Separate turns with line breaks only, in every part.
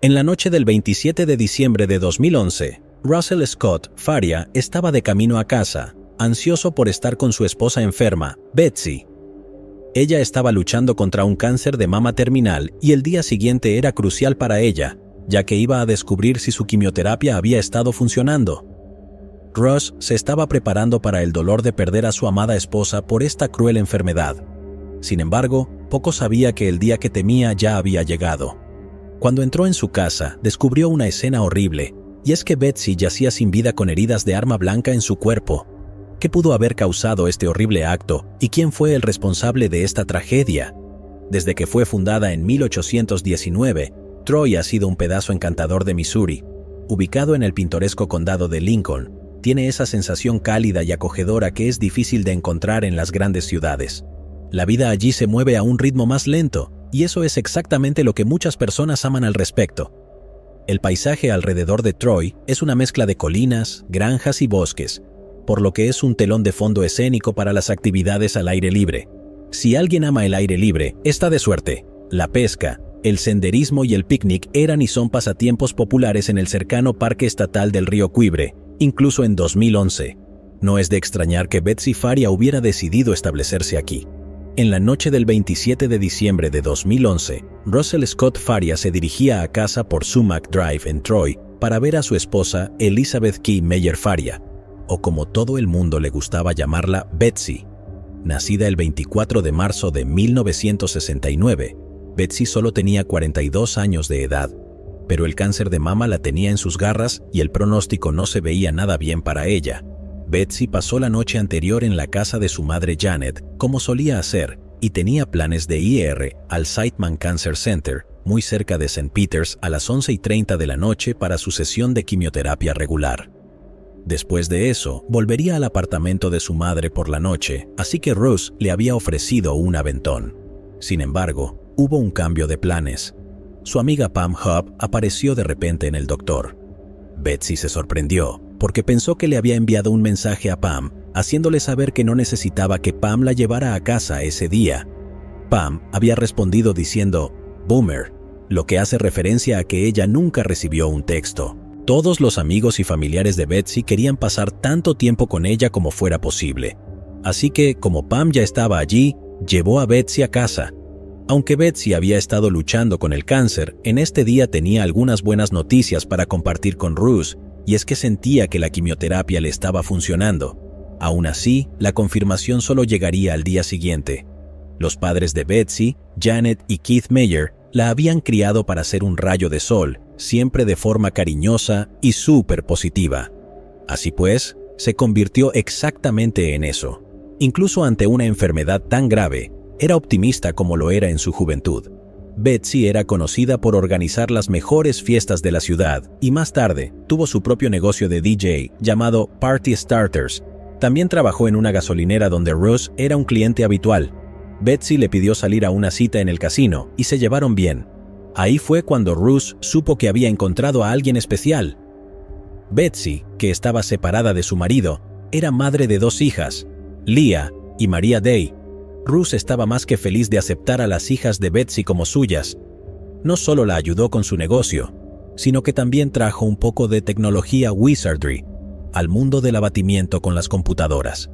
En la noche del 27 de diciembre de 2011, Russell Scott Faria estaba de camino a casa, ansioso por estar con su esposa enferma, Betsy. Ella estaba luchando contra un cáncer de mama terminal y el día siguiente era crucial para ella, ya que iba a descubrir si su quimioterapia había estado funcionando. Russ se estaba preparando para el dolor de perder a su amada esposa por esta cruel enfermedad. Sin embargo, poco sabía que el día que temía ya había llegado. Cuando entró en su casa, descubrió una escena horrible, y es que Betsy yacía sin vida con heridas de arma blanca en su cuerpo. ¿Qué pudo haber causado este horrible acto y quién fue el responsable de esta tragedia? Desde que fue fundada en 1819, Troy ha sido un pedazo encantador de Missouri. Ubicado en el pintoresco condado de Lincoln, tiene esa sensación cálida y acogedora que es difícil de encontrar en las grandes ciudades. La vida allí se mueve a un ritmo más lento, y eso es exactamente lo que muchas personas aman al respecto. El paisaje alrededor de Troy es una mezcla de colinas, granjas y bosques, por lo que es un telón de fondo escénico para las actividades al aire libre. Si alguien ama el aire libre, está de suerte. La pesca, el senderismo y el picnic eran y son pasatiempos populares en el cercano Parque Estatal del Río Cuibre, incluso en 2011. No es de extrañar que Betsy Faria hubiera decidido establecerse aquí. En la noche del 27 de diciembre de 2011, Russell Scott Faria se dirigía a casa por Sumac Drive en Troy para ver a su esposa Elizabeth Key Meyer Faria, o como todo el mundo le gustaba llamarla, Betsy. Nacida el 24 de marzo de 1969, Betsy solo tenía 42 años de edad, pero el cáncer de mama la tenía en sus garras y el pronóstico no se veía nada bien para ella. Betsy pasó la noche anterior en la casa de su madre Janet, como solía hacer, y tenía planes de ir al Siteman Cancer Center, muy cerca de St. Peters, a las 11:30 de la noche para su sesión de quimioterapia regular. Después de eso, volvería al apartamento de su madre por la noche, así que Russ le había ofrecido un aventón. Sin embargo, hubo un cambio de planes. Su amiga Pam Hub apareció de repente en el doctor. Betsy se sorprendió, porque pensó que le había enviado un mensaje a Pam, haciéndole saber que no necesitaba que Pam la llevara a casa ese día. Pam había respondido diciendo, "Boomer", lo que hace referencia a que ella nunca recibió un texto. Todos los amigos y familiares de Betsy querían pasar tanto tiempo con ella como fuera posible. Así que, como Pam ya estaba allí, llevó a Betsy a casa. Aunque Betsy había estado luchando con el cáncer, en este día tenía algunas buenas noticias para compartir con Russ, y es que sentía que la quimioterapia le estaba funcionando. Aún así, la confirmación solo llegaría al día siguiente. Los padres de Betsy, Janet y Keith Meyer, la habían criado para ser un rayo de sol, siempre de forma cariñosa y súper positiva. Así pues, se convirtió exactamente en eso. Incluso ante una enfermedad tan grave, era optimista como lo era en su juventud. Betsy era conocida por organizar las mejores fiestas de la ciudad y más tarde tuvo su propio negocio de DJ llamado Party Starters. También trabajó en una gasolinera donde Russ era un cliente habitual. Betsy le pidió salir a una cita en el casino y se llevaron bien. Ahí fue cuando Russ supo que había encontrado a alguien especial. Betsy, que estaba separada de su marido, era madre de 2 hijas, Leah y Maria Day. Russ estaba más que feliz de aceptar a las hijas de Betsy como suyas. No solo la ayudó con su negocio, sino que también trajo un poco de tecnología wizardry al mundo del abatimiento con las computadoras.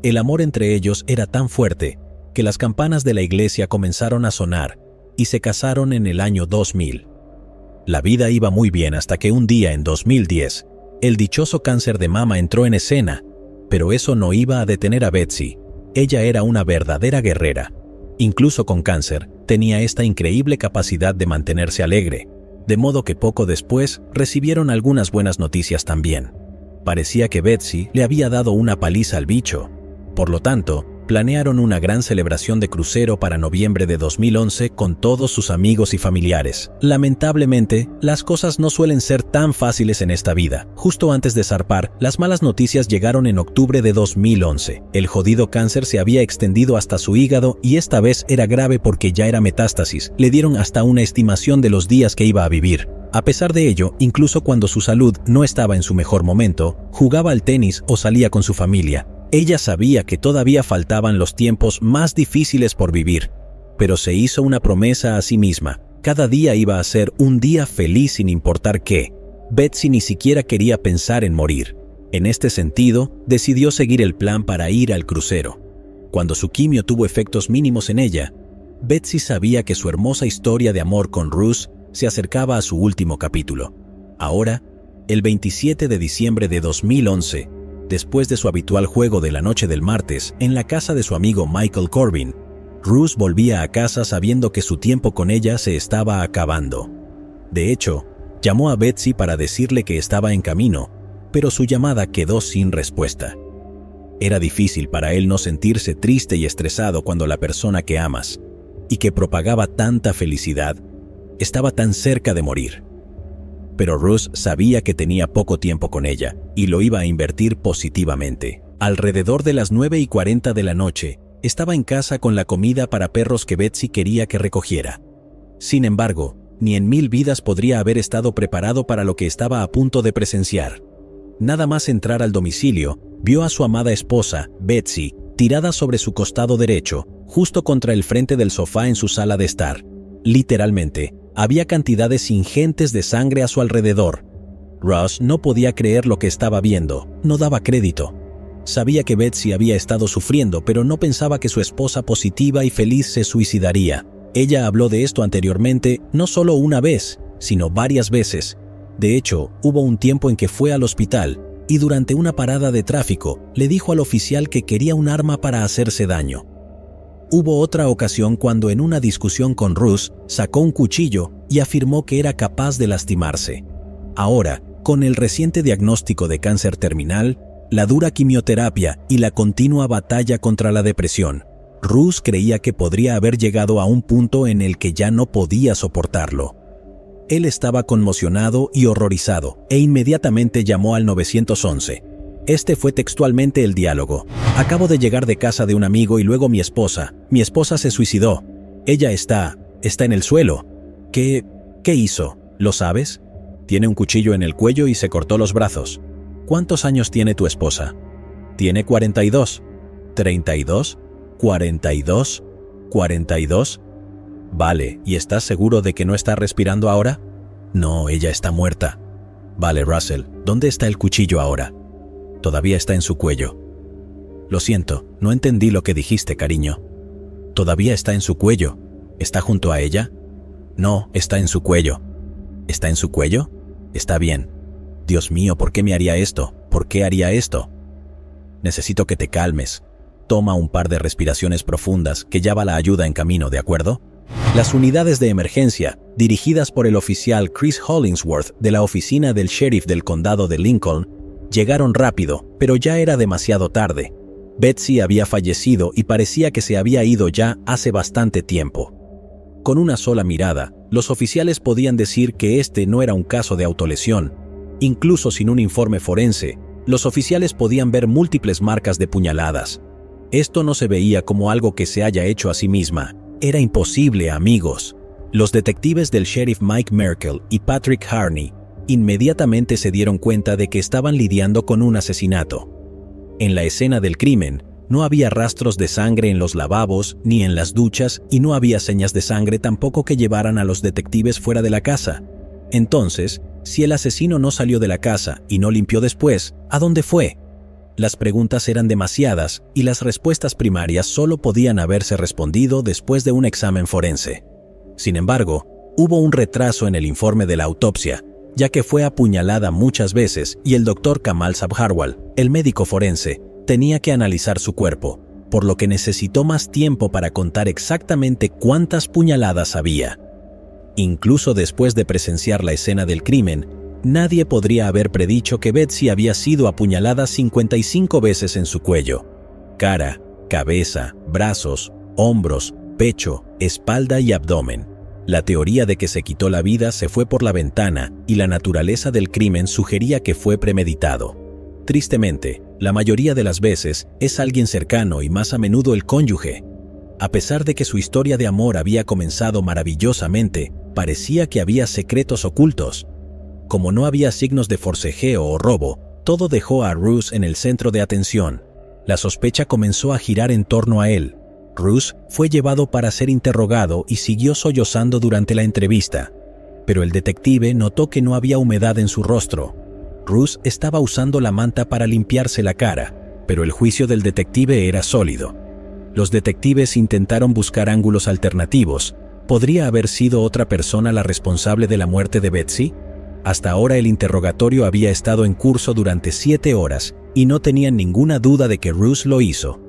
El amor entre ellos era tan fuerte que las campanas de la iglesia comenzaron a sonar y se casaron en el año 2000. La vida iba muy bien hasta que un día en 2010, el dichoso cáncer de mama entró en escena, pero eso no iba a detener a Betsy. Ella era una verdadera guerrera. Incluso con cáncer, tenía esta increíble capacidad de mantenerse alegre, de modo que poco después recibieron algunas buenas noticias también. Parecía que Betsy le había dado una paliza al bicho. Por lo tanto, planearon una gran celebración de crucero para noviembre de 2011 con todos sus amigos y familiares. Lamentablemente, las cosas no suelen ser tan fáciles en esta vida. Justo antes de zarpar, las malas noticias llegaron en octubre de 2011. El jodido cáncer se había extendido hasta su hígado y esta vez era grave porque ya era metástasis. Le dieron hasta una estimación de los días que iba a vivir. A pesar de ello, incluso cuando su salud no estaba en su mejor momento, jugaba al tenis o salía con su familia. Ella sabía que todavía faltaban los tiempos más difíciles por vivir, pero se hizo una promesa a sí misma. Cada día iba a ser un día feliz sin importar qué. Betsy ni siquiera quería pensar en morir. En este sentido, decidió seguir el plan para ir al crucero. Cuando su quimio tuvo efectos mínimos en ella, Betsy sabía que su hermosa historia de amor con Russ se acercaba a su último capítulo. Ahora, el 27 de diciembre de 2011, después de su habitual juego de la noche del martes en la casa de su amigo Michael Corbin, Russ volvía a casa sabiendo que su tiempo con ella se estaba acabando. De hecho, llamó a Betsy para decirle que estaba en camino, pero su llamada quedó sin respuesta. Era difícil para él no sentirse triste y estresado cuando la persona que amas, y que propagaba tanta felicidad, estaba tan cerca de morir. Pero Russ sabía que tenía poco tiempo con ella, y lo iba a invertir positivamente. Alrededor de las 9:40 de la noche, estaba en casa con la comida para perros que Betsy quería que recogiera. Sin embargo, ni en 1000 vidas podría haber estado preparado para lo que estaba a punto de presenciar. Nada más entrar al domicilio, vio a su amada esposa, Betsy, tirada sobre su costado derecho, justo contra el frente del sofá en su sala de estar. Literalmente, había cantidades ingentes de sangre a su alrededor. Russ no podía creer lo que estaba viendo, no daba crédito. Sabía que Betsy había estado sufriendo, pero no pensaba que su esposa positiva y feliz se suicidaría. Ella habló de esto anteriormente, no solo una vez, sino varias veces. De hecho, hubo un tiempo en que fue al hospital y durante una parada de tráfico le dijo al oficial que quería un arma para hacerse daño. Hubo otra ocasión cuando en una discusión con Russ sacó un cuchillo y afirmó que era capaz de lastimarse. Ahora, con el reciente diagnóstico de cáncer terminal, la dura quimioterapia y la continua batalla contra la depresión, Russ creía que podría haber llegado a un punto en el que ya no podía soportarlo. Él estaba conmocionado y horrorizado e inmediatamente llamó al 911. Este fue textualmente el diálogo. Acabo de llegar de casa de un amigo y luego mi esposa se suicidó. Ella está en el suelo. ¿Qué hizo? ¿Lo sabes? Tiene un cuchillo en el cuello y se cortó los brazos. ¿Cuántos años tiene tu esposa? Tiene 42. ¿32? ¿42? ¿42? Vale, ¿y estás seguro de que no está respirando ahora? No, ella está muerta. Vale, Russell, ¿dónde está el cuchillo ahora? Todavía está en su cuello. Lo siento, no entendí lo que dijiste, cariño. Todavía está en su cuello. ¿Está junto a ella? No, está en su cuello. ¿Está en su cuello? Está bien. Dios mío, ¿por qué me haría esto? ¿Por qué haría esto? Necesito que te calmes. Toma un par de respiraciones profundas, que ya va la ayuda en camino, ¿de acuerdo? Las unidades de emergencia, dirigidas por el oficial Chris Hollingsworth de la oficina del sheriff del condado de Lincoln, llegaron rápido, pero ya era demasiado tarde. Betsy había fallecido y parecía que se había ido ya hace bastante tiempo. Con una sola mirada, los oficiales podían decir que este no era un caso de autolesión. Incluso sin un informe forense, los oficiales podían ver múltiples marcas de puñaladas. Esto no se veía como algo que se haya hecho a sí misma. Era imposible, amigos. Los detectives del sheriff Mike Merkel y Patrick Harney inmediatamente se dieron cuenta de que estaban lidiando con un asesinato. En la escena del crimen, no había rastros de sangre en los lavabos ni en las duchas y no había señas de sangre tampoco que llevaran a los detectives fuera de la casa. Entonces, si el asesino no salió de la casa y no limpió después, ¿a dónde fue? Las preguntas eran demasiadas y las respuestas primarias solo podían haberse respondido después de un examen forense. Sin embargo, hubo un retraso en el informe de la autopsia, ya que fue apuñalada muchas veces y el doctor Kamal Sabharwal, el médico forense, tenía que analizar su cuerpo, por lo que necesitó más tiempo para contar exactamente cuántas puñaladas había. Incluso después de presenciar la escena del crimen, nadie podría haber predicho que Betsy había sido apuñalada 55 veces en su cuello. Cara, cabeza, brazos, hombros, pecho, espalda y abdomen. La teoría de que se quitó la vida se fue por la ventana y la naturaleza del crimen sugería que fue premeditado. Tristemente, la mayoría de las veces es alguien cercano y más a menudo el cónyuge. A pesar de que su historia de amor había comenzado maravillosamente, parecía que había secretos ocultos. Como no había signos de forcejeo o robo, todo dejó a Russ en el centro de atención. La sospecha comenzó a girar en torno a él. Russ fue llevado para ser interrogado y siguió sollozando durante la entrevista. Pero el detective notó que no había humedad en su rostro. Russ estaba usando la manta para limpiarse la cara, pero el juicio del detective era sólido. Los detectives intentaron buscar ángulos alternativos. ¿Podría haber sido otra persona la responsable de la muerte de Betsy? Hasta ahora el interrogatorio había estado en curso durante 7 horas y no tenían ninguna duda de que Russ lo hizo.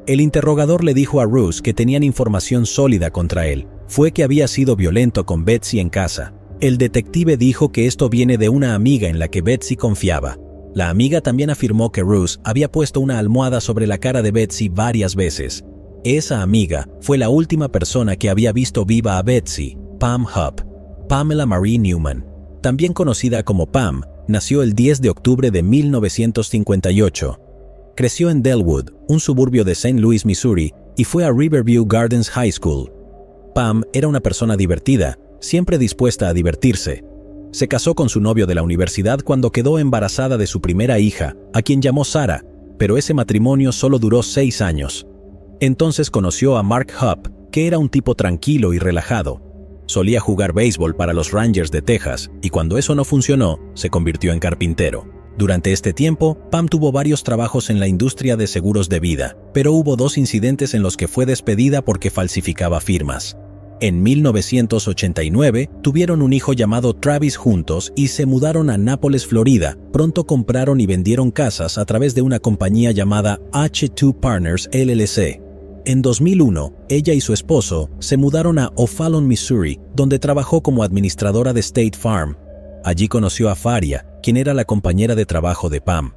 El interrogador le dijo a Russ que tenían información sólida contra él. Fue que había sido violento con Betsy en casa. El detective dijo que esto viene de una amiga en la que Betsy confiaba. La amiga también afirmó que Russ había puesto una almohada sobre la cara de Betsy varias veces. Esa amiga fue la última persona que había visto viva a Betsy, Pam Hupp. Pamela Marie Newman, también conocida como Pam, nació el 10 de octubre de 1958. Creció en Dellwood, un suburbio de St. Louis, Missouri, y fue a Riverview Gardens High School. Pam era una persona divertida, siempre dispuesta a divertirse. Se casó con su novio de la universidad cuando quedó embarazada de su primera hija, a quien llamó Sarah, pero ese matrimonio solo duró 6 años. Entonces conoció a Mark Hupp, que era un tipo tranquilo y relajado. Solía jugar béisbol para los Rangers de Texas, y cuando eso no funcionó, se convirtió en carpintero. Durante este tiempo, Pam tuvo varios trabajos en la industria de seguros de vida, pero hubo 2 incidentes en los que fue despedida porque falsificaba firmas. En 1989, tuvieron un hijo llamado Travis juntos y se mudaron a Nápoles, Florida. Pronto compraron y vendieron casas a través de una compañía llamada H2 Partners LLC. En 2001, ella y su esposo se mudaron a O'Fallon, Missouri, donde trabajó como administradora de State Farm. Allí conoció a Faria, quien era la compañera de trabajo de Pam.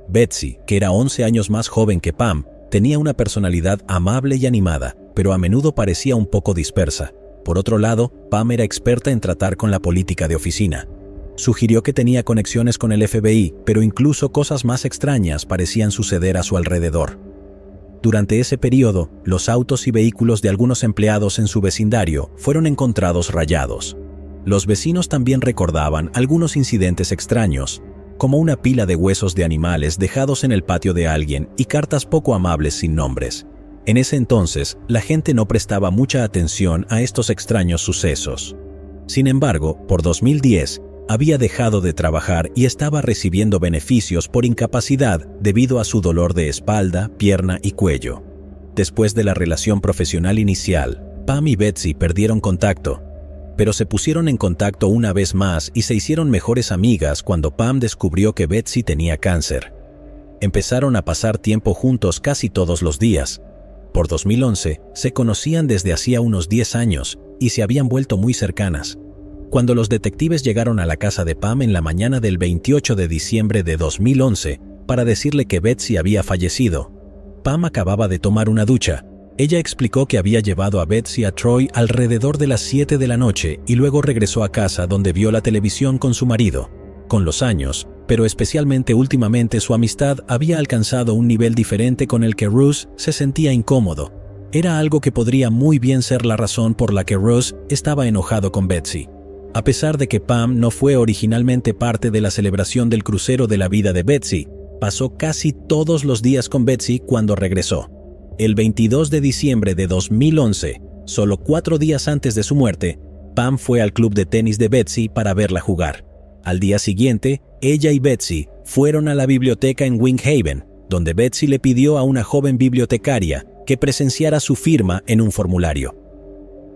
Betsy, que era 11 años más joven que Pam, tenía una personalidad amable y animada, pero a menudo parecía un poco dispersa. Por otro lado, Pam era experta en tratar con la política de oficina. Sugirió que tenía conexiones con el FBI, pero incluso cosas más extrañas parecían suceder a su alrededor. Durante ese periodo, los autos y vehículos de algunos empleados en su vecindario fueron encontrados rayados. Los vecinos también recordaban algunos incidentes extraños, como una pila de huesos de animales dejados en el patio de alguien y cartas poco amables sin nombres. En ese entonces, la gente no prestaba mucha atención a estos extraños sucesos. Sin embargo, por 2010, había dejado de trabajar y estaba recibiendo beneficios por incapacidad debido a su dolor de espalda, pierna y cuello. Después de la relación profesional inicial, Pam y Betsy perdieron contacto, pero se pusieron en contacto una vez más y se hicieron mejores amigas cuando Pam descubrió que Betsy tenía cáncer. Empezaron a pasar tiempo juntos casi todos los días. Por 2011, se conocían desde hacía unos 10 años y se habían vuelto muy cercanas. Cuando los detectives llegaron a la casa de Pam en la mañana del 28 de diciembre de 2011 para decirle que Betsy había fallecido, Pam acababa de tomar una ducha. Ella explicó que había llevado a Betsy a Troy alrededor de las 7 de la noche y luego regresó a casa donde vio la televisión con su marido. Con los años, pero especialmente últimamente, su amistad había alcanzado un nivel diferente con el que Russ se sentía incómodo. Era algo que podría muy bien ser la razón por la que Russ estaba enojado con Betsy. A pesar de que Pam no fue originalmente parte de la celebración del crucero de la vida de Betsy, pasó casi todos los días con Betsy cuando regresó. El 22 de diciembre de 2011, solo 4 días antes de su muerte, Pam fue al club de tenis de Betsy para verla jugar. Al día siguiente, ella y Betsy fueron a la biblioteca en Wing Haven, donde Betsy le pidió a una joven bibliotecaria que presenciara su firma en un formulario.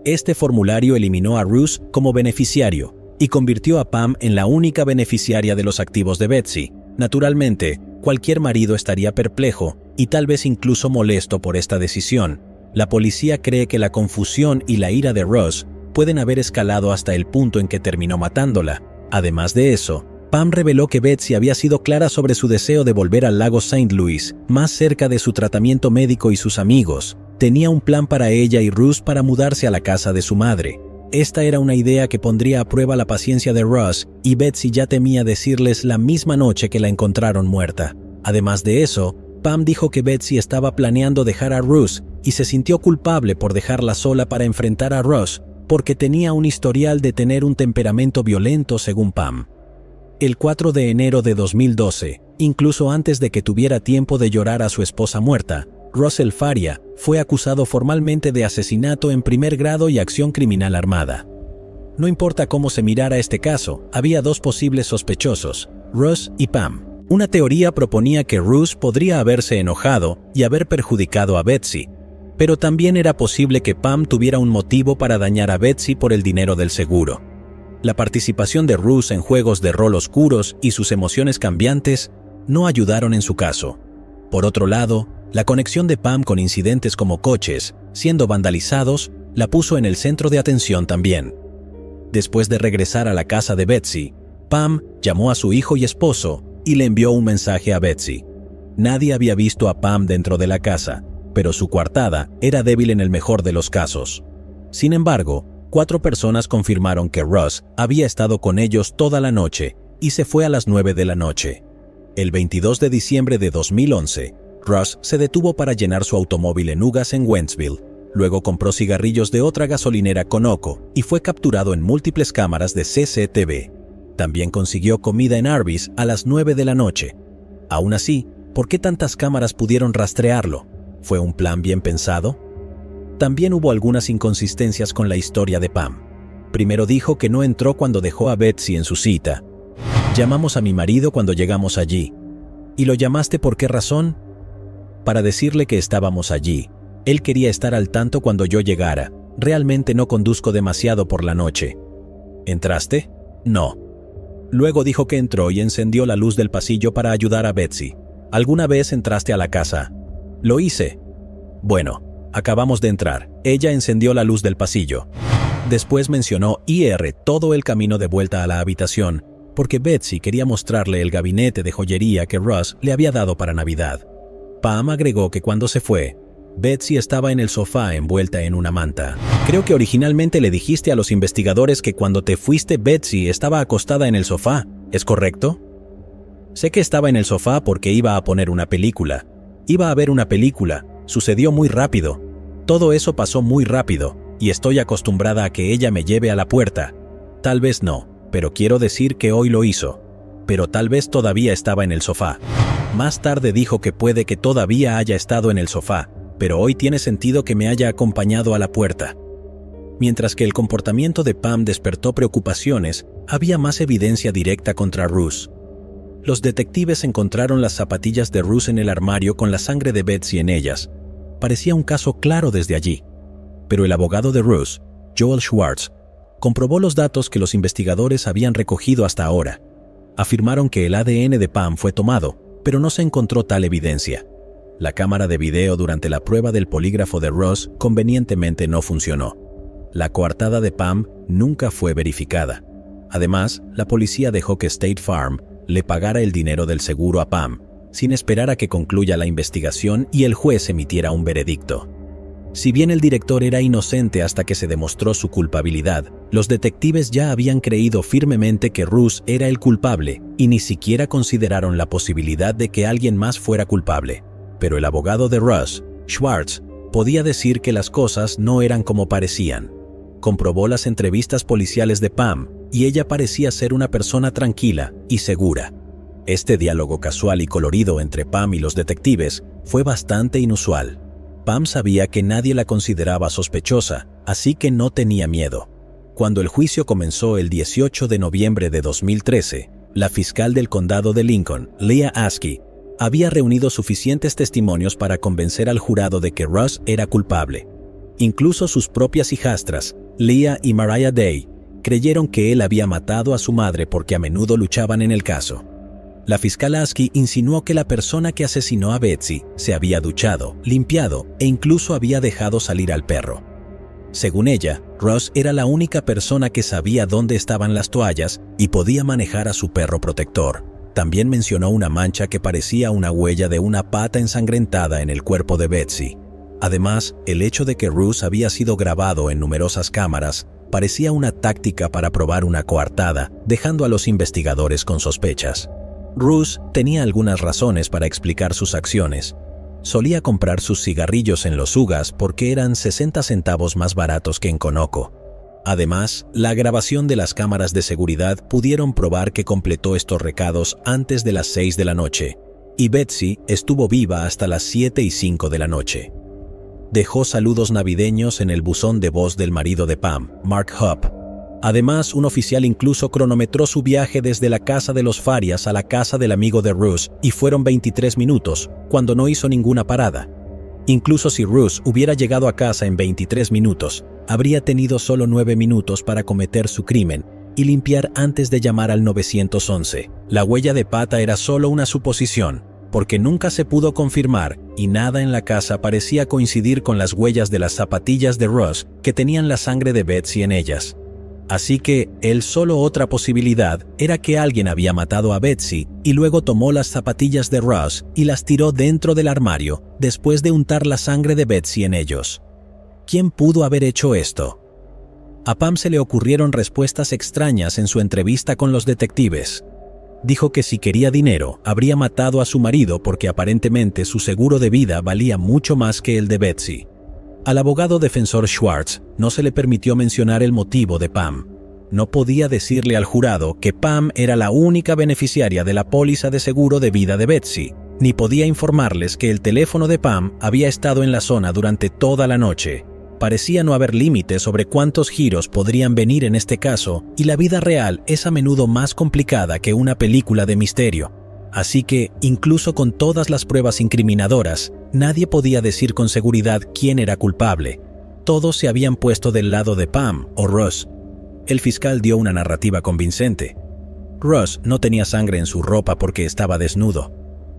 Este formulario eliminó a Russ como beneficiario y convirtió a Pam en la única beneficiaria de los activos de Betsy. Naturalmente, cualquier marido estaría perplejo y tal vez incluso molesto por esta decisión. La policía cree que la confusión y la ira de Russ pueden haber escalado hasta el punto en que terminó matándola. Además de eso, Pam reveló que Betsy había sido clara sobre su deseo de volver al lago St. Louis, más cerca de su tratamiento médico y sus amigos. Tenía un plan para ella y Russ para mudarse a la casa de su madre. Esta era una idea que pondría a prueba la paciencia de Russ, y Betsy ya temía decirles la misma noche que la encontraron muerta. Además de eso, Pam dijo que Betsy estaba planeando dejar a Russ y se sintió culpable por dejarla sola para enfrentar a Russ, porque tenía un historial de tener un temperamento violento, según Pam. El 4 de enero de 2012, incluso antes de que tuviera tiempo de llorar a su esposa muerta, Russell Faria fue acusado formalmente de asesinato en primer grado y acción criminal armada. No importa cómo se mirara este caso, había dos posibles sospechosos, Russ y Pam. Una teoría proponía que Russ podría haberse enojado y haber perjudicado a Betsy, pero también era posible que Pam tuviera un motivo para dañar a Betsy por el dinero del seguro. La participación de Russ en juegos de rol oscuros y sus emociones cambiantes no ayudaron en su caso. Por otro lado, la conexión de Pam con incidentes como coches siendo vandalizados la puso en el centro de atención también. Después de regresar a la casa de Betsy, Pam llamó a su hijo y esposo y le envió un mensaje a Betsy. Nadie había visto a Pam dentro de la casa, pero su coartada era débil en el mejor de los casos. Sin embargo, 4 personas confirmaron que Russ había estado con ellos toda la noche y se fue a las 9 de la noche. El 22 de diciembre de 2011, Russ se detuvo para llenar su automóvil en Ugas en Wentzville. Luego compró cigarrillos de otra gasolinera Conoco y fue capturado en múltiples cámaras de CCTV. También consiguió comida en Arby's a las 9 de la noche. Aún así, ¿por qué tantas cámaras pudieron rastrearlo? ¿Fue un plan bien pensado? También hubo algunas inconsistencias con la historia de Pam. Primero dijo que no entró cuando dejó a Betsy en su cita. Llamamos a mi marido cuando llegamos allí. ¿Y lo llamaste por qué razón? Para decirle que estábamos allí. Él quería estar al tanto cuando yo llegara. Realmente no conduzco demasiado por la noche. ¿Entraste? No. Luego dijo que entró y encendió la luz del pasillo para ayudar a Betsy. ¿Alguna vez entraste a la casa? Lo hice. Bueno, acabamos de entrar. Ella encendió la luz del pasillo. Después mencionó IR todo el camino de vuelta a la habitación, porque Betsy quería mostrarle el gabinete de joyería que Russ le había dado para Navidad. Pam agregó que cuando se fue, Betsy estaba en el sofá envuelta en una manta. Creo que originalmente le dijiste a los investigadores que cuando te fuiste Betsy estaba acostada en el sofá, ¿es correcto? Sé que estaba en el sofá porque iba a poner una película. Iba a ver una película, sucedió muy rápido. Todo eso pasó muy rápido, y estoy acostumbrada a que ella me lleve a la puerta. Tal vez no, pero quiero decir que hoy lo hizo. Pero tal vez todavía estaba en el sofá. Más tarde dijo que puede que todavía haya estado en el sofá, pero hoy tiene sentido que me haya acompañado a la puerta. Mientras que el comportamiento de Pam despertó preocupaciones, había más evidencia directa contra Russ. Los detectives encontraron las zapatillas de Russ en el armario con la sangre de Betsy en ellas. Parecía un caso claro desde allí. Pero el abogado de Russ, Joel Schwartz, comprobó los datos que los investigadores habían recogido hasta ahora. Afirmaron que el ADN de Pam fue tomado, pero no se encontró tal evidencia. La cámara de video durante la prueba del polígrafo de Russ convenientemente no funcionó. La coartada de Pam nunca fue verificada. Además, la policía dejó que State Farm le pagara el dinero del seguro a Pam, sin esperar a que concluya la investigación y el juez emitiera un veredicto. Si bien el director era inocente hasta que se demostró su culpabilidad, los detectives ya habían creído firmemente que Russ era el culpable y ni siquiera consideraron la posibilidad de que alguien más fuera culpable. Pero el abogado de Russ, Schwartz, podía decir que las cosas no eran como parecían. Comprobó las entrevistas policiales de Pam y ella parecía ser una persona tranquila y segura. Este diálogo casual y colorido entre Pam y los detectives fue bastante inusual. Pam sabía que nadie la consideraba sospechosa, así que no tenía miedo. Cuando el juicio comenzó el 18 de noviembre de 2013, la fiscal del condado de Lincoln, Leah Askey, había reunido suficientes testimonios para convencer al jurado de que Russ era culpable. Incluso sus propias hijastras, Leah y Mariah Day, creyeron que él había matado a su madre porque a menudo luchaban en el caso. La fiscal Askey insinuó que la persona que asesinó a Betsy se había duchado, limpiado e incluso había dejado salir al perro. Según ella, Russ era la única persona que sabía dónde estaban las toallas y podía manejar a su perro protector. También mencionó una mancha que parecía una huella de una pata ensangrentada en el cuerpo de Betsy. Además, el hecho de que Russ había sido grabado en numerosas cámaras parecía una táctica para probar una coartada, dejando a los investigadores con sospechas. Russ tenía algunas razones para explicar sus acciones. Solía comprar sus cigarrillos en los Ugas porque eran 60 centavos más baratos que en Conoco. Además, la grabación de las cámaras de seguridad pudieron probar que completó estos recados antes de las 6 de la noche. y Betsy estuvo viva hasta las 7:05 de la noche. Dejó saludos navideños en el buzón de voz del marido de Pam, Mark Hupp. Además, un oficial incluso cronometró su viaje desde la casa de los Farias a la casa del amigo de Russ y fueron 23 minutos, cuando no hizo ninguna parada. Incluso si Russ hubiera llegado a casa en 23 minutos, habría tenido solo 9 minutos para cometer su crimen y limpiar antes de llamar al 911. La huella de pata era solo una suposición, porque nunca se pudo confirmar y nada en la casa parecía coincidir con las huellas de las zapatillas de Russ que tenían la sangre de Betsy en ellas. Así que, solo otra posibilidad era que alguien había matado a Betsy y luego tomó las zapatillas de Russ y las tiró dentro del armario después de untar la sangre de Betsy en ellos. ¿Quién pudo haber hecho esto? A Pam se le ocurrieron respuestas extrañas en su entrevista con los detectives. Dijo que si quería dinero, habría matado a su marido porque aparentemente su seguro de vida valía mucho más que el de Betsy. Al abogado defensor Schwartz no se le permitió mencionar el motivo de Pam. No podía decirle al jurado que Pam era la única beneficiaria de la póliza de seguro de vida de Betsy, ni podía informarles que el teléfono de Pam había estado en la zona durante toda la noche. Parecía no haber límites sobre cuántos giros podrían venir en este caso, y la vida real es a menudo más complicada que una película de misterio. Así que, incluso con todas las pruebas incriminadoras, nadie podía decir con seguridad quién era culpable. Todos se habían puesto del lado de Pam o Russ. El fiscal dio una narrativa convincente. Russ no tenía sangre en su ropa porque estaba desnudo.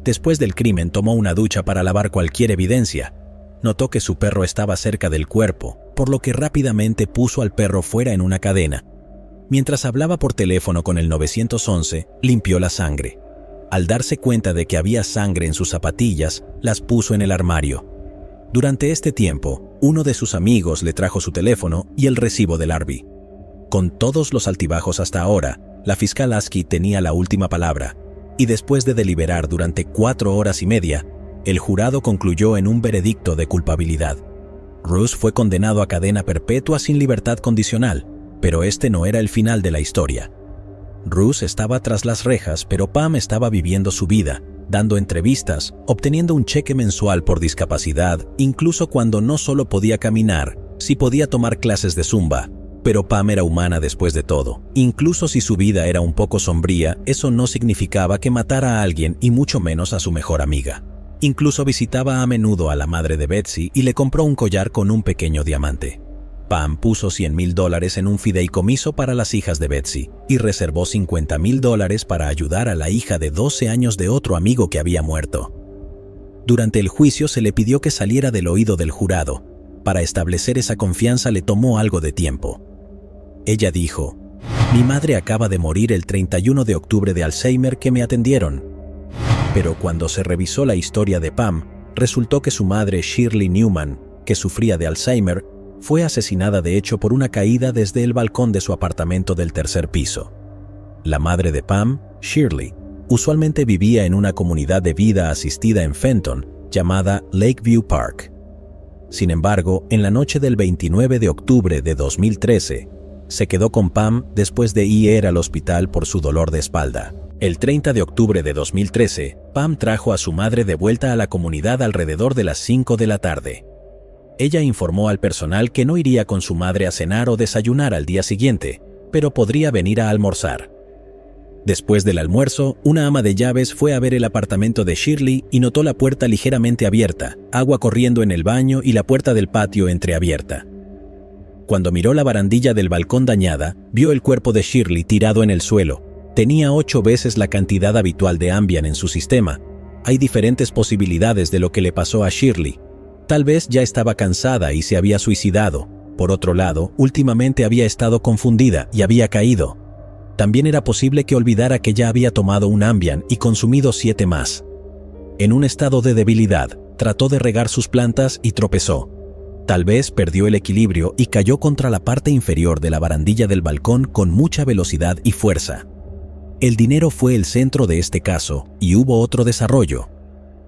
Después del crimen tomó una ducha para lavar cualquier evidencia. Notó que su perro estaba cerca del cuerpo, por lo que rápidamente puso al perro fuera en una cadena. Mientras hablaba por teléfono con el 911, limpió la sangre. Al darse cuenta de que había sangre en sus zapatillas, las puso en el armario. Durante este tiempo, uno de sus amigos le trajo su teléfono y el recibo del Arby. Con todos los altibajos hasta ahora, la fiscal Askey tenía la última palabra, y después de deliberar durante 4 horas y media, el jurado concluyó en un veredicto de culpabilidad. Russ fue condenado a cadena perpetua sin libertad condicional, pero este no era el final de la historia. Russ estaba tras las rejas, pero Pam estaba viviendo su vida, dando entrevistas, obteniendo un cheque mensual por discapacidad, incluso cuando no solo podía caminar, sí podía tomar clases de zumba. Pero Pam era humana después de todo. Incluso si su vida era un poco sombría, eso no significaba que matara a alguien y mucho menos a su mejor amiga. Incluso visitaba a menudo a la madre de Betsy y le compró un collar con un pequeño diamante. Pam puso $100,000 en un fideicomiso para las hijas de Betsy y reservó $50,000 para ayudar a la hija de 12 años de otro amigo que había muerto. Durante el juicio se le pidió que saliera del oído del jurado. Para establecer esa confianza le tomó algo de tiempo. Ella dijo: «Mi madre acaba de morir el 31 de octubre de Alzheimer que me atendieron». Pero cuando se revisó la historia de Pam, resultó que su madre Shirley Newman, que sufría de Alzheimer, fue asesinada de hecho por una caída desde el balcón de su apartamento del 3er piso. La madre de Pam, Shirley, usualmente vivía en una comunidad de vida asistida en Fenton llamada Lakeview Park. Sin embargo, en la noche del 29 de octubre de 2013, se quedó con Pam después de ir al hospital por su dolor de espalda. El 30 de octubre de 2013, Pam trajo a su madre de vuelta a la comunidad alrededor de las 5 de la tarde. Ella informó al personal que no iría con su madre a cenar o desayunar al día siguiente, pero podría venir a almorzar. Después del almuerzo, una ama de llaves fue a ver el apartamento de Shirley y notó la puerta ligeramente abierta, agua corriendo en el baño y la puerta del patio entreabierta. Cuando miró la barandilla del balcón dañada, vio el cuerpo de Shirley tirado en el suelo. Tenía 8 veces la cantidad habitual de Ambien en su sistema. Hay diferentes posibilidades de lo que le pasó a Shirley. Tal vez ya estaba cansada y se había suicidado. Por otro lado, últimamente había estado confundida y había caído. También era posible que olvidara que ya había tomado un Ambien y consumido 7 más. En un estado de debilidad, trató de regar sus plantas y tropezó. Tal vez perdió el equilibrio y cayó contra la parte inferior de la barandilla del balcón con mucha velocidad y fuerza. El dinero fue el centro de este caso y hubo otro desarrollo.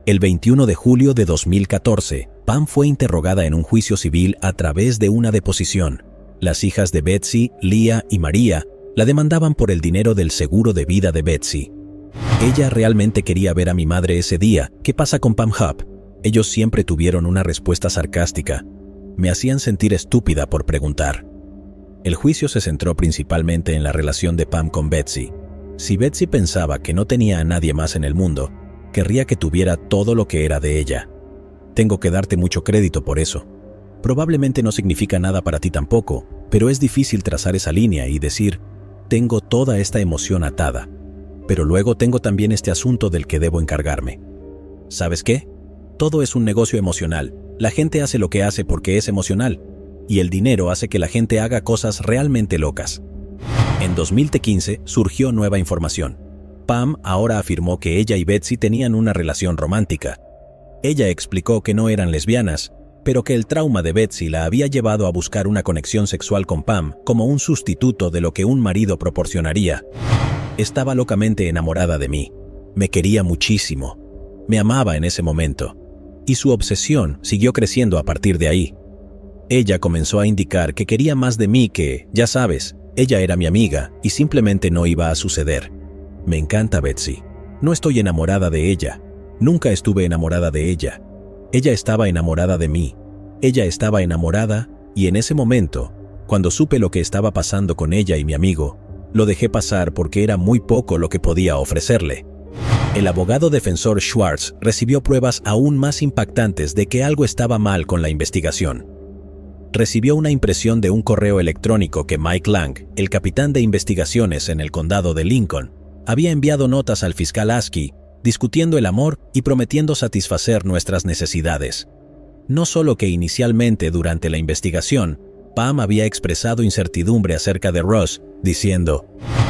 El 21 de julio de 2014, Pam fue interrogada en un juicio civil a través de una deposición. Las hijas de Betsy, Leah y María, la demandaban por el dinero del seguro de vida de Betsy. Ella realmente quería ver a mi madre ese día. ¿Qué pasa con Pam Hupp? Ellos siempre tuvieron una respuesta sarcástica. Me hacían sentir estúpida por preguntar. El juicio se centró principalmente en la relación de Pam con Betsy. Si Betsy pensaba que no tenía a nadie más en el mundo, querría que tuviera todo lo que era de ella. Tengo que darte mucho crédito por eso. Probablemente no significa nada para ti tampoco, pero es difícil trazar esa línea y decir, tengo toda esta emoción atada, pero luego tengo también este asunto del que debo encargarme. ¿Sabes qué? Todo es un negocio emocional. La gente hace lo que hace porque es emocional, y el dinero hace que la gente haga cosas realmente locas. En 2015 surgió nueva información. Pam ahora afirmó que ella y Betsy tenían una relación romántica. Ella explicó que no eran lesbianas, pero que el trauma de Betsy la había llevado a buscar una conexión sexual con Pam como un sustituto de lo que un marido proporcionaría. Estaba locamente enamorada de mí. Me quería muchísimo. Me amaba en ese momento. Y su obsesión siguió creciendo a partir de ahí. Ella comenzó a indicar que quería más de mí que, ya sabes, ella era mi amiga y simplemente no iba a suceder. Me encanta Betsy. No estoy enamorada de ella. Nunca estuve enamorada de ella. Ella estaba enamorada de mí. Ella estaba enamorada y en ese momento, cuando supe lo que estaba pasando con ella y mi amigo, lo dejé pasar porque era muy poco lo que podía ofrecerle. El abogado defensor Schwartz recibió pruebas aún más impactantes de que algo estaba mal con la investigación. Recibió una impresión de un correo electrónico que Mike Lang, el capitán de investigaciones en el condado de Lincoln, había enviado notas al fiscal Askey discutiendo el amor y prometiendo satisfacer nuestras necesidades. No solo que inicialmente durante la investigación, Pam había expresado incertidumbre acerca de Ross, diciendo,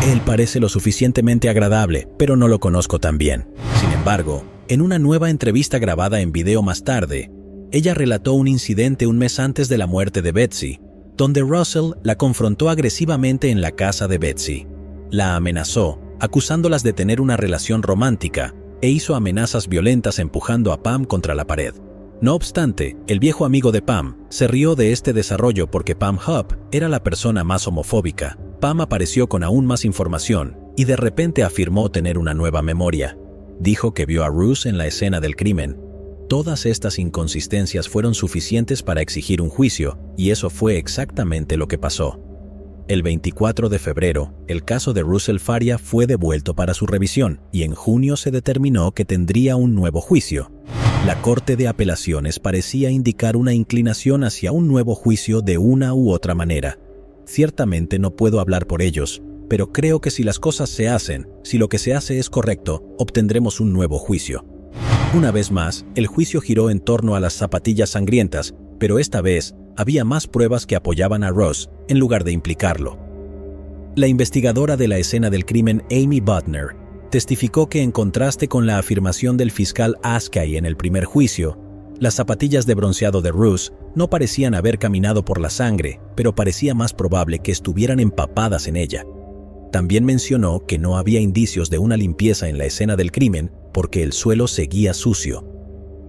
él parece lo suficientemente agradable, pero no lo conozco tan bien. Sin embargo, en una nueva entrevista grabada en video más tarde, ella relató un incidente un mes antes de la muerte de Betsy, donde Russell la confrontó agresivamente en la casa de Betsy. La amenazó, acusándolas de tener una relación romántica, e hizo amenazas violentas empujando a Pam contra la pared. No obstante, el viejo amigo de Pam se rió de este desarrollo porque Pam Hupp era la persona más homofóbica. Pam apareció con aún más información y de repente afirmó tener una nueva memoria. Dijo que vio a Russ en la escena del crimen. Todas estas inconsistencias fueron suficientes para exigir un juicio, y eso fue exactamente lo que pasó. El 24 de febrero, el caso de Russell Faria fue devuelto para su revisión y en junio se determinó que tendría un nuevo juicio. La Corte de Apelaciones parecía indicar una inclinación hacia un nuevo juicio de una u otra manera. Ciertamente no puedo hablar por ellos, pero creo que si las cosas se hacen, si lo que se hace es correcto, obtendremos un nuevo juicio. Una vez más, el juicio giró en torno a las zapatillas sangrientas, pero esta vez había más pruebas que apoyaban a Ross en lugar de implicarlo. La investigadora de la escena del crimen, Amy Butner, testificó que en contraste con la afirmación del fiscal Askey en el primer juicio, las zapatillas de bronceado de Russ no parecían haber caminado por la sangre, pero parecía más probable que estuvieran empapadas en ella. También mencionó que no había indicios de una limpieza en la escena del crimen porque el suelo seguía sucio.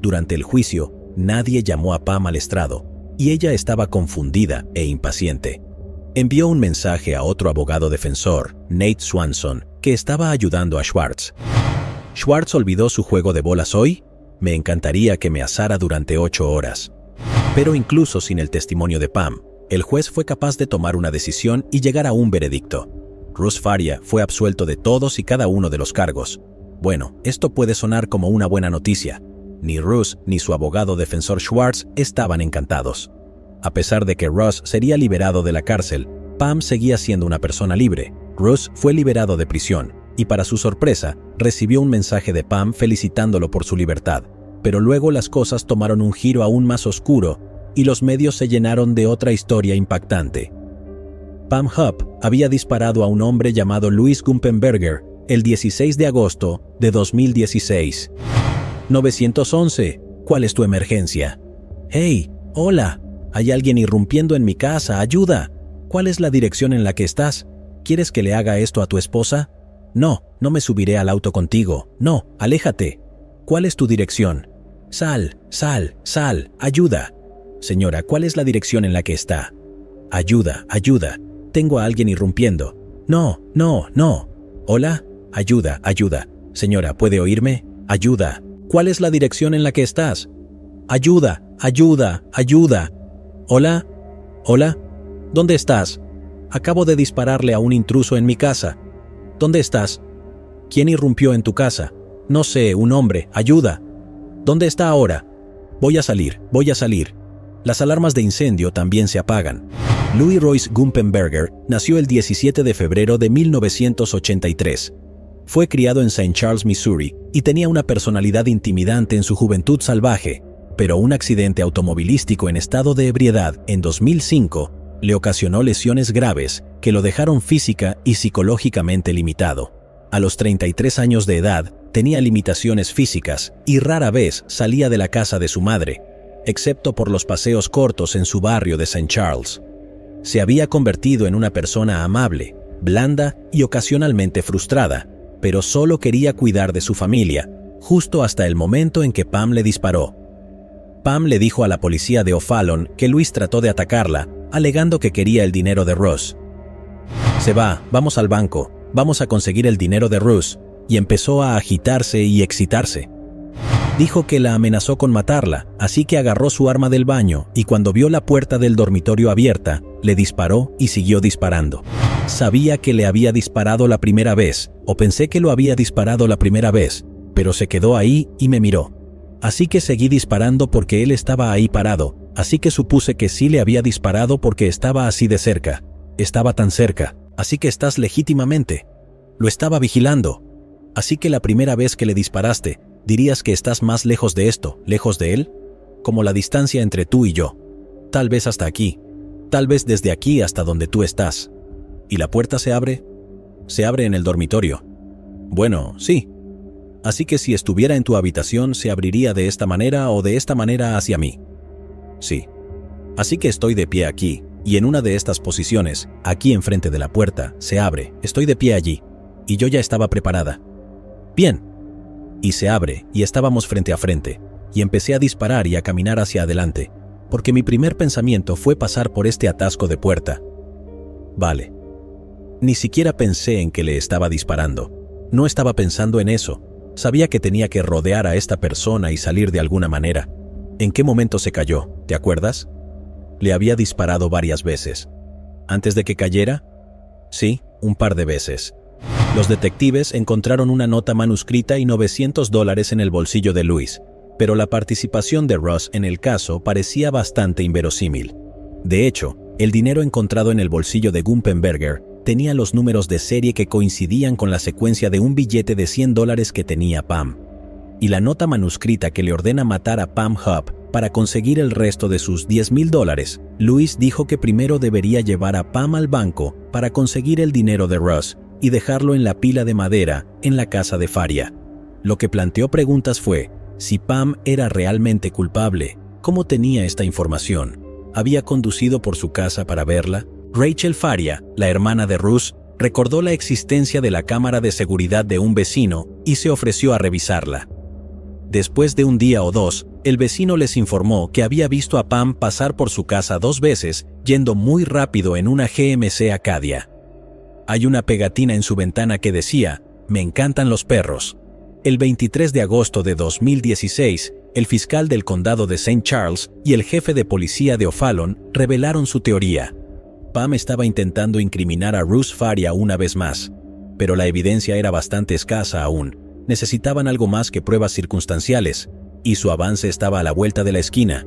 Durante el juicio, nadie llamó a Pam al estrado, y ella estaba confundida e impaciente. Envió un mensaje a otro abogado defensor, Nate Swanson, que estaba ayudando a Schwartz. ¿Schwartz olvidó su juego de bolas hoy? Me encantaría que me asara durante 8 horas. Pero incluso sin el testimonio de Pam, el juez fue capaz de tomar una decisión y llegar a un veredicto. Russ Faria fue absuelto de todos y cada uno de los cargos. Bueno, esto puede sonar como una buena noticia. Ni Russ ni su abogado defensor Schwartz estaban encantados. A pesar de que Russ sería liberado de la cárcel, Pam seguía siendo una persona libre. Russ fue liberado de prisión y para su sorpresa recibió un mensaje de Pam felicitándolo por su libertad. Pero luego las cosas tomaron un giro aún más oscuro y los medios se llenaron de otra historia impactante. Pam Hupp había disparado a un hombre llamado Louis Gumpenberger el 16 de agosto de 2016. 911, ¿cuál es tu emergencia? Hey, hola, hay alguien irrumpiendo en mi casa, ayuda. ¿Cuál es la dirección en la que estás? ¿Quieres que le haga esto a tu esposa? No, no me subiré al auto contigo. No, aléjate. ¿Cuál es tu dirección? Sal, sal, sal, ayuda. Señora, ¿cuál es la dirección en la que está? Ayuda, ayuda. Tengo a alguien irrumpiendo. No, no, no. Hola, ayuda, ayuda. Señora, ¿puede oírme? Ayuda. ¿Cuál es la dirección en la que estás? Ayuda, ayuda, ayuda. Hola, hola. ¿Dónde estás? Acabo de dispararle a un intruso en mi casa. ¿Dónde estás? ¿Quién irrumpió en tu casa? No sé, un hombre. Ayuda. ¿Dónde está ahora? Voy a salir, voy a salir. Las alarmas de incendio también se apagan. Louis Royce Gumpenberger nació el 17 de febrero de 1983. Fue criado en St. Charles, Missouri, y tenía una personalidad intimidante en su juventud salvaje, pero un accidente automovilístico en estado de ebriedad en 2005 le ocasionó lesiones graves que lo dejaron física y psicológicamente limitado. A los 33 años de edad, tenía limitaciones físicas y rara vez salía de la casa de su madre, excepto por los paseos cortos en su barrio de St. Charles. Se había convertido en una persona amable, blanda y ocasionalmente frustrada, pero solo quería cuidar de su familia, justo hasta el momento en que Pam le disparó. Pam le dijo a la policía de O'Fallon que Luis trató de atacarla, alegando que quería el dinero de Ross. Se va, vamos al banco, vamos a conseguir el dinero de Ross, y empezó a agitarse y excitarse. Dijo que la amenazó con matarla, así que agarró su arma del baño y cuando vio la puerta del dormitorio abierta, le disparó y siguió disparando. Sabía que le había disparado la primera vez, o pensé que lo había disparado la primera vez, pero se quedó ahí y me miró. Así que seguí disparando porque él estaba ahí parado, así que supuse que sí le había disparado porque estaba así de cerca. Estaba tan cerca, así que estás legítimamente. Lo estaba vigilando. Así que la primera vez que le disparaste, ¿dirías que estás más lejos de esto, lejos de él? Como la distancia entre tú y yo. Tal vez hasta aquí. Tal vez desde aquí hasta donde tú estás. ¿Y la puerta se abre? Se abre en el dormitorio. Bueno, sí. Así que si estuviera en tu habitación, se abriría de esta manera o de esta manera hacia mí. Sí. Así que estoy de pie aquí, y en una de estas posiciones, aquí enfrente de la puerta, se abre. Estoy de pie allí. Y yo ya estaba preparada. Bien. Y se abre, y estábamos frente a frente, y empecé a disparar y a caminar hacia adelante, porque mi primer pensamiento fue pasar por este atasco de puerta. Vale. Ni siquiera pensé en que le estaba disparando. No estaba pensando en eso. Sabía que tenía que rodear a esta persona y salir de alguna manera. ¿En qué momento se cayó? ¿Te acuerdas? Le había disparado varias veces. ¿Antes de que cayera? Sí, un par de veces. Los detectives encontraron una nota manuscrita y $900 en el bolsillo de Luis, pero la participación de Ross en el caso parecía bastante inverosímil. De hecho, el dinero encontrado en el bolsillo de Gumpenberger tenía los números de serie que coincidían con la secuencia de un billete de $100 que tenía Pam. Y la nota manuscrita que le ordena matar a Pam Hupp para conseguir el resto de sus $10,000, Luis dijo que primero debería llevar a Pam al banco para conseguir el dinero de Ross y dejarlo en la pila de madera en la casa de Faria. Lo que planteó preguntas fue, si Pam era realmente culpable, ¿cómo tenía esta información? ¿Había conducido por su casa para verla? Rachel Faria, la hermana de Russ, recordó la existencia de la cámara de seguridad de un vecino y se ofreció a revisarla. Después de un día o dos, el vecino les informó que había visto a Pam pasar por su casa 2 veces, yendo muy rápido en una GMC Acadia. Hay una pegatina en su ventana que decía, «Me encantan los perros». El 23 de agosto de 2016, el fiscal del condado de St. Charles y el jefe de policía de O'Fallon revelaron su teoría. Pam estaba intentando incriminar a Russ Faria una vez más, pero la evidencia era bastante escasa aún. Necesitaban algo más que pruebas circunstanciales, y su avance estaba a la vuelta de la esquina.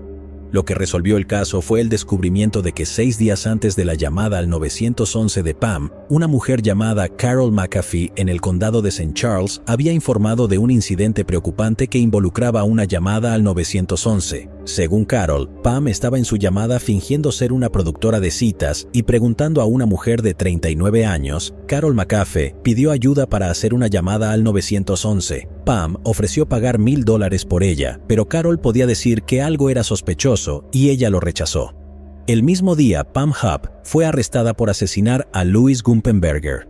Lo que resolvió el caso fue el descubrimiento de que 6 días antes de la llamada al 911 de Pam, una mujer llamada Carol McAfee en el condado de St. Charles había informado de un incidente preocupante que involucraba una llamada al 911. Según Carol, Pam estaba en su llamada fingiendo ser una productora de citas y preguntando a una mujer de 39 años, Carol McAfee pidió ayuda para hacer una llamada al 911. Pam ofreció pagar $1,000 por ella, pero Carol podía decir que algo era sospechoso y ella lo rechazó. El mismo día, Pam Hupp fue arrestada por asesinar a Louis Gumpenberger.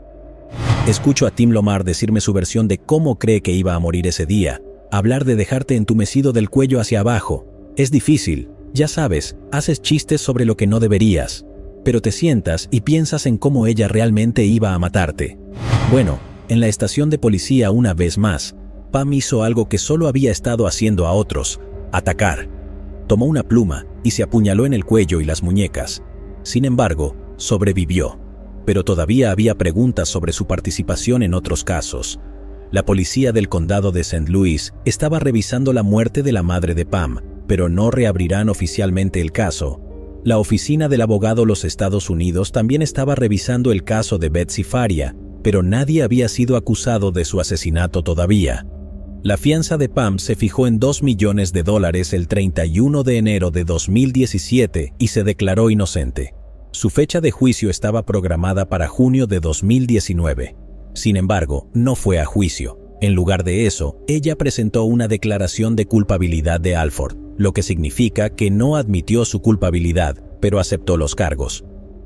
Escucho a Tim Lomar decirme su versión de cómo cree que iba a morir ese día. Hablar de dejarte entumecido del cuello hacia abajo. Es difícil, ya sabes, haces chistes sobre lo que no deberías. Pero te sientas y piensas en cómo ella realmente iba a matarte. Bueno, en la estación de policía una vez más, Pam hizo algo que solo había estado haciendo a otros: atacar. Tomó una pluma y se apuñaló en el cuello y las muñecas. Sin embargo, sobrevivió. Pero todavía había preguntas sobre su participación en otros casos. La policía del condado de St. Louis estaba revisando la muerte de la madre de Pam, pero no reabrirán oficialmente el caso. La oficina del abogado de los Estados Unidos también estaba revisando el caso de Betsy Faria, pero nadie había sido acusado de su asesinato todavía. La fianza de Pam se fijó en $2 millones el 31 de enero de 2017 y se declaró inocente. Su fecha de juicio estaba programada para junio de 2019. Sin embargo, no fue a juicio. En lugar de eso, ella presentó una declaración de culpabilidad de Alford, lo que significa que no admitió su culpabilidad, pero aceptó los cargos.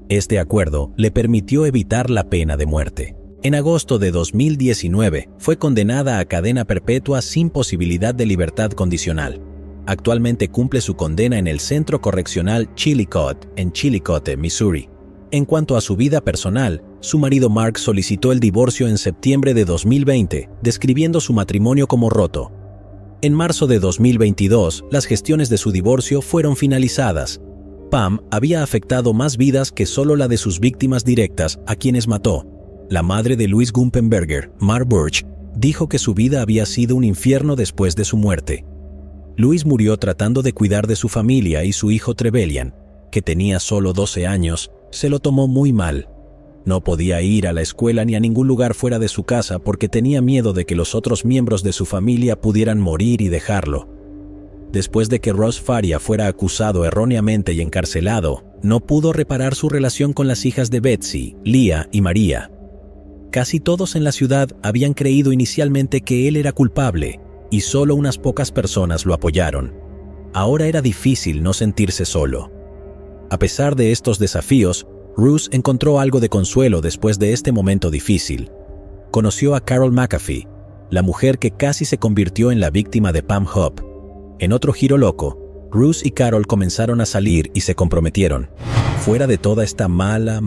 Este acuerdo le permitió evitar la pena de muerte. En agosto de 2019, fue condenada a cadena perpetua sin posibilidad de libertad condicional. Actualmente cumple su condena en el Centro Correccional Chillicothe, en Chillicothe, Missouri. En cuanto a su vida personal, su marido Mark solicitó el divorcio en septiembre de 2020, describiendo su matrimonio como roto. En marzo de 2022, las gestiones de su divorcio fueron finalizadas. Pam había afectado más vidas que solo la de sus víctimas directas, a quienes mató. La madre de Louis Gumpenberger, Mar Burch, dijo que su vida había sido un infierno después de su muerte. Louis murió tratando de cuidar de su familia y su hijo Trevelyan, que tenía solo 12 años, se lo tomó muy mal. No podía ir a la escuela ni a ningún lugar fuera de su casa porque tenía miedo de que los otros miembros de su familia pudieran morir y dejarlo. Después de que Ross Faria fuera acusado erróneamente y encarcelado, no pudo reparar su relación con las hijas de Betsy, Leah y María. Casi todos en la ciudad habían creído inicialmente que él era culpable, y solo unas pocas personas lo apoyaron. Ahora era difícil no sentirse solo. A pesar de estos desafíos, Ruth encontró algo de consuelo después de este momento difícil. Conoció a Carol McAfee, la mujer que casi se convirtió en la víctima de Pam Hope. En otro giro loco, Ruth y Carol comenzaron a salir y se comprometieron. Fuera de toda esta mala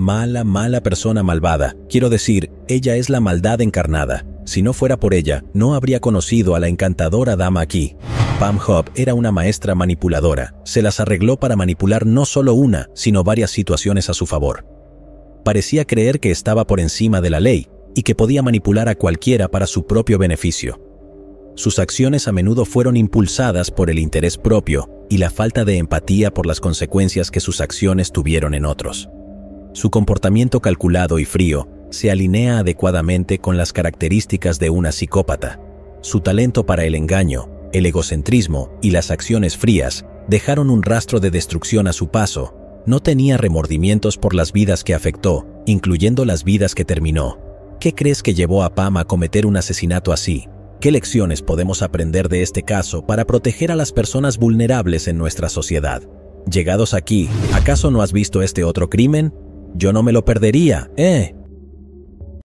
persona malvada, quiero decir, ella es la maldad encarnada. Si no fuera por ella, no habría conocido a la encantadora dama aquí. Pam Hope era una maestra manipuladora. Se las arregló para manipular no solo una, sino varias situaciones a su favor. Parecía creer que estaba por encima de la ley y que podía manipular a cualquiera para su propio beneficio. Sus acciones a menudo fueron impulsadas por el interés propio y la falta de empatía por las consecuencias que sus acciones tuvieron en otros. Su comportamiento calculado y frío se alinea adecuadamente con las características de una psicópata. Su talento para el engaño, el egocentrismo y las acciones frías dejaron un rastro de destrucción a su paso. No tenía remordimientos por las vidas que afectó, incluyendo las vidas que terminó. ¿Qué crees que llevó a Pam a cometer un asesinato así? ¿Qué lecciones podemos aprender de este caso para proteger a las personas vulnerables en nuestra sociedad? Llegados aquí, ¿acaso no has visto este otro crimen? Yo no me lo perdería,